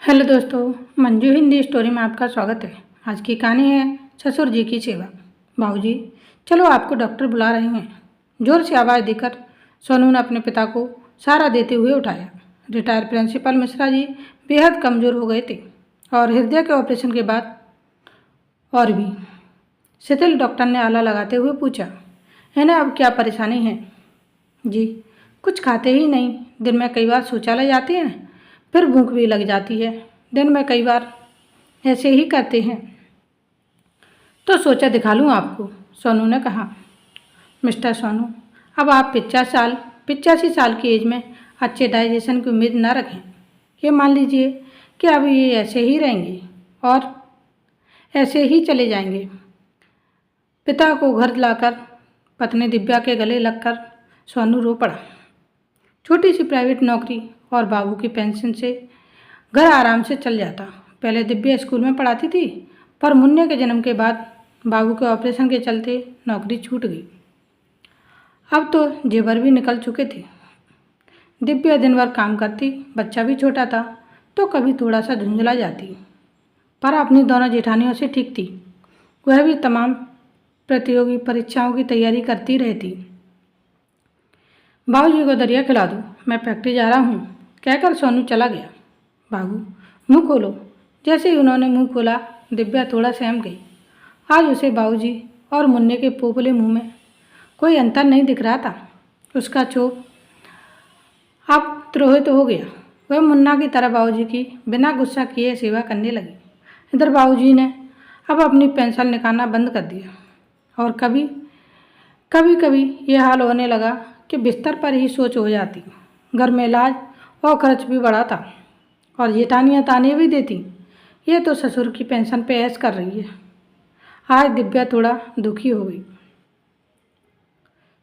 Hello दोस्तों, Manju Hindi story में आपका स्वागत है। आज की कहानी है ससुर जी की सेवा। बाबूजी, चलो आपको डॉक्टर बुला रहे हैं। जोर से आवाज़ देकर सोनू ने अपने पिता को सहारा देते हुए उठाया। रिटायर प्रिंसिपल मिश्रा जी बेहद कमज़ोर हो गए थे और हृदय के ऑपरेशन के बाद और भी शिथिल। डॉक्टर ने आला लगाते हुए पूछा, इन्हें अब क्या परेशानी है? जी, कुछ खाते ही नहीं। दिन में कई बार शौचालय जाते हैं, फिर भूख भी लग जाती है। दिन में कई बार ऐसे ही करते हैं। तो सोचा दिखा लूँ आपको, सोनू ने कहा। मिस्टर सोनू, अब आप 85 साल की एज में अच्छे डाइजेशन की उम्मीद न रखें। ये मान लीजिए कि अब ये ऐसे ही रहेंगे और ऐसे ही चले जाएंगे। पिता को घर लाकर पत्नी दिव्या के गले लगकर सोनू रो पड़ा। छोटी सी प्राइवेट नौकरी और बाबू की पेंशन से घर आराम से चल जाता। पहले दिव्या स्कूल में पढ़ाती थी, पर मुन्ने के जन्म के बाद बाबू के ऑपरेशन के चलते नौकरी छूट गई। अब तो जेवर भी निकल चुके थे। दिव्या दिन भर काम करती, बच्चा भी छोटा था तो कभी थोड़ा सा झुंझला जाती, पर अपनी दोनों जेठानियों से ठीक थी। वह भी तमाम प्रतियोगी परीक्षाओं की तैयारी करती रहती। बाबूजी को दरिया खिला दो, मैं फैक्ट्री जा रहा हूँ, कहकर सोनू चला गया। बाबू, मुंह खोलो। जैसे ही उन्होंने मुंह खोला, दिव्या थोड़ा सहम गई। आज उसे बाबूजी और मुन्ने के पोपले मुंह में कोई अंतर नहीं दिख रहा था। उसका चोप अब द्रोहित हो गया। वह मुन्ना की तरह बाबूजी की बिना गुस्सा किए सेवा करने लगी। इधर बाबूजी ने अब अपनी पेंशन निकालना बंद कर दिया और कभी कभी यह हाल होने लगा कि बिस्तर पर ही सोच हो जाती। घर में इलाज और खर्च भी बढ़ा था और जेठानियाँ ताने भी देती, ये तो ससुर की पेंशन पे ऐश कर रही है। आज दिव्या थोड़ा दुखी हो गई।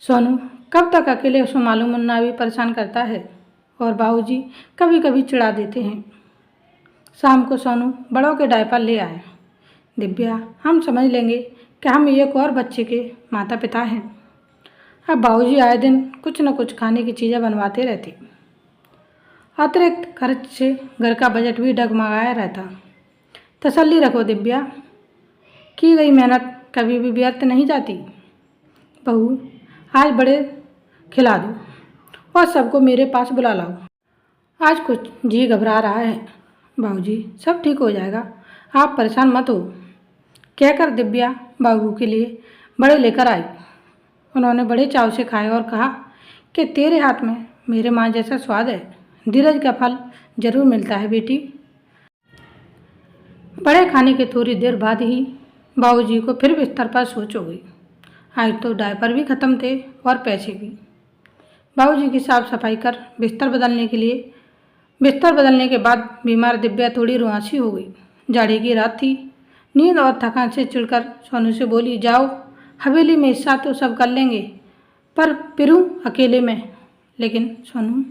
सोनू कब तक अकेले उसको मालूम मुन्ना भी परेशान करता है और बाबूजी कभी कभी चिढ़ा देते हैं। शाम को सोनू बड़ों के डायपर ले आया। दिव्या, हम समझ लेंगे कि हम एक और बच्चे के माता पिता हैं। अब बाबूजी आए दिन कुछ न कुछ खाने की चीज़ें बनवाते रहते। अतिरिक्त खर्च से घर का बजट भी डगमगाया रहता। तसल्ली रखो दिव्या, की गई मेहनत कभी भी व्यर्थ नहीं जाती। बहू, आज बड़े खिला दो और सबको मेरे पास बुला लाओ। आज कुछ जी घबरा रहा है। बाबूजी, सब ठीक हो जाएगा, आप परेशान मत हो, कहकर दिव्या बाबू के लिए बड़े लेकर आई। उन्होंने बड़े चाव से खाए और कहा कि तेरे हाथ में मेरे माँ जैसा स्वाद है। धीरज का फल जरूर मिलता है बेटी। बड़े खाने के थोड़ी देर बाद ही बाबूजी को फिर बिस्तर पर सोच हो गई। आज तो डायपर भी ख़त्म थे और पैसे भी। बाबूजी की साफ सफाई कर बिस्तर बदलने के बाद बीमार दिव्या थोड़ी रुआंसी हो गई। जाड़े की रात थी। नींद और थकान से चिढ़कर सोनू से बोली, जाओ हवेली में, हिस्सा तो सब कर लेंगे, पर फिरूं अकेले में। लेकिन सोनू,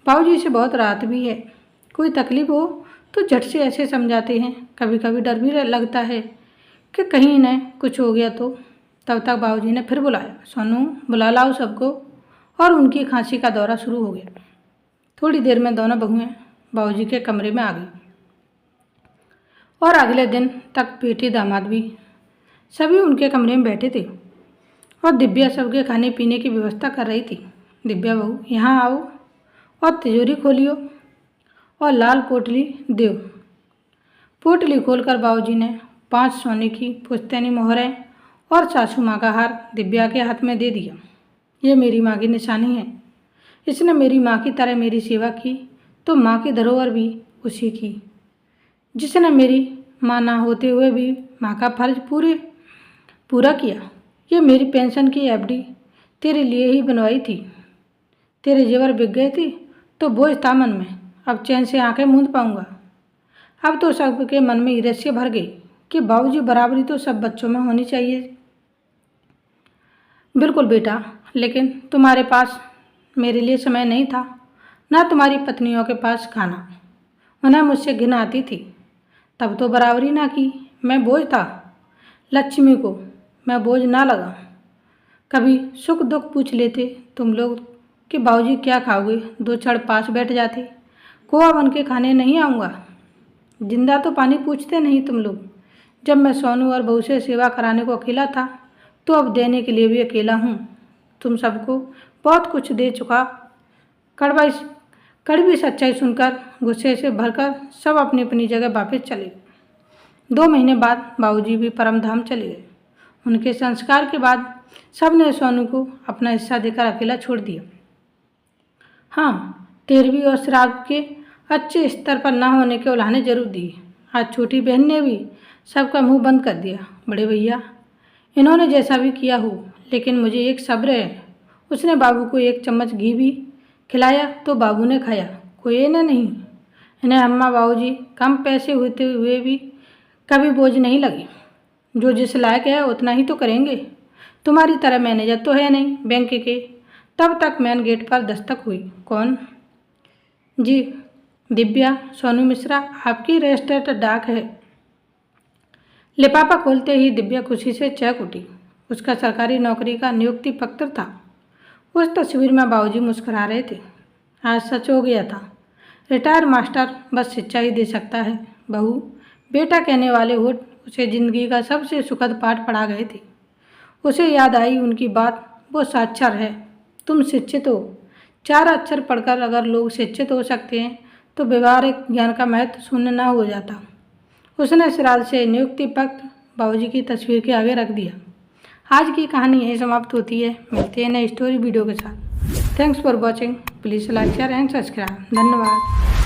बाबूजी से बहुत राहत भी है। कोई तकलीफ हो तो झट से ऐसे समझाते हैं। कभी कभी डर भी लगता है कि कहीं इन्हें कुछ हो गया तो। तब तक बाबूजी ने फिर बुलाया, सोनू बुला लाओ सबको, और उनकी खांसी का दौरा शुरू हो गया। थोड़ी देर में दोनों बहुएं बाबूजी के कमरे में आ गई और अगले दिन तक बेटी दामाद भी सभी उनके कमरे में बैठे थे और दिव्या सबके खाने पीने की व्यवस्था कर रही थी। दिव्या बहू, यहाँ आओ और तिजोरी खोलियो और लाल पोटली दो। पोटली खोलकर बाबूजी ने 5 सोने की पुश्तैनी मोहरें और सासू माँ का हार दिव्या के हाथ में दे दिया। ये मेरी माँ की निशानी है। इसने मेरी माँ की तरह मेरी सेवा की तो माँ की धरोहर भी उसी की। जिसने मेरी माँ ना होते हुए भी माँ का फर्ज पूरा किया। ये मेरी पेंशन की एफडी तेरे लिए ही बनवाई थी। तेरे जेवर बिक गए थे तो बोझ था मन में, अब चैन से आंखें मूंद पाऊंगा। अब तो सबके मन में ईर्ष्या भर गई कि बाबूजी बराबरी तो सब बच्चों में होनी चाहिए। बिल्कुल बेटा, लेकिन तुम्हारे पास मेरे लिए समय नहीं था, ना तुम्हारी पत्नियों के पास खाना। उन्हें मुझसे घिन आती थी, तब तो बराबरी ना की। मैं बोझ था, लक्ष्मी को मैं बोझ ना लगा। कभी सुख दुख पूछ लेते तुम लोग कि बाबूजी क्या खाओगे, 2 क्षण पास बैठ जाते। कोआ बन के खाने नहीं आऊँगा। जिंदा तो पानी पूछते नहीं तुम लोग। जब मैं सोनू और बहू से सेवा कराने को अकेला था तो अब देने के लिए भी अकेला हूँ। तुम सबको बहुत कुछ दे चुका। कड़वा कड़वी सच्चाई सुनकर गुस्से से भरकर सब अपनी अपनी जगह वापस चले गए। 2 महीने बाद बाबूजी भी परमधाम चले गए। उनके संस्कार के बाद सबने सोनू को अपना हिस्सा देकर अकेला छोड़ दिया। हाँ, 13वीं और श्राद्ध के अच्छे स्तर पर न होने के उल्हाने जरूर दिए। आज छोटी बहन ने भी सबका मुंह बंद कर दिया। बड़े भैया, इन्होंने जैसा भी किया हो, लेकिन मुझे एक सब्र है। उसने बाबू को 1 चम्मच घी भी खिलाया तो बाबू ने खाया, कोई ना नहीं। इन्हें अम्मा बाबूजी कम पैसे होते हुए भी कभी बोझ नहीं लगे। जो जिस लायक है उतना ही तो करेंगे। तुम्हारी तरह मैनेजर तो है नहीं बैंक के। तब तक मेन गेट पर दस्तक हुई। कौन? जी, दिव्या। सोनू मिश्रा आपकी रजिस्टर्ड डाक है। लिफाफा खोलते ही दिव्या खुशी से चहक उठी। उसका सरकारी नौकरी का नियुक्ति पत्र था। उस तस्वीर में बाबूजी मुस्कुरा रहे थे। आज सच हो गया था। रिटायर मास्टर बस शिक्षा ही दे सकता है। बहू, बेटा कहने वाले होठ उसे जिंदगी का सबसे सुखद पाठ पढ़ा गए थे। उसे याद आई उनकी बात, वो साक्षर है। तुम शिक्षित हो। 4 अक्षर पढ़कर अगर लोग शिक्षित हो सकते हैं तो व्यवहारिक ज्ञान का महत्व शून्य न हो जाता। उसने श्राद्ध से नियुक्ति पत्र बाबूजी की तस्वीर के आगे रख दिया। आज की कहानी यही समाप्त होती है। मिलते हैं नई स्टोरी वीडियो के साथ। Thanks for watching. Please like share and subscribe. धन्यवाद।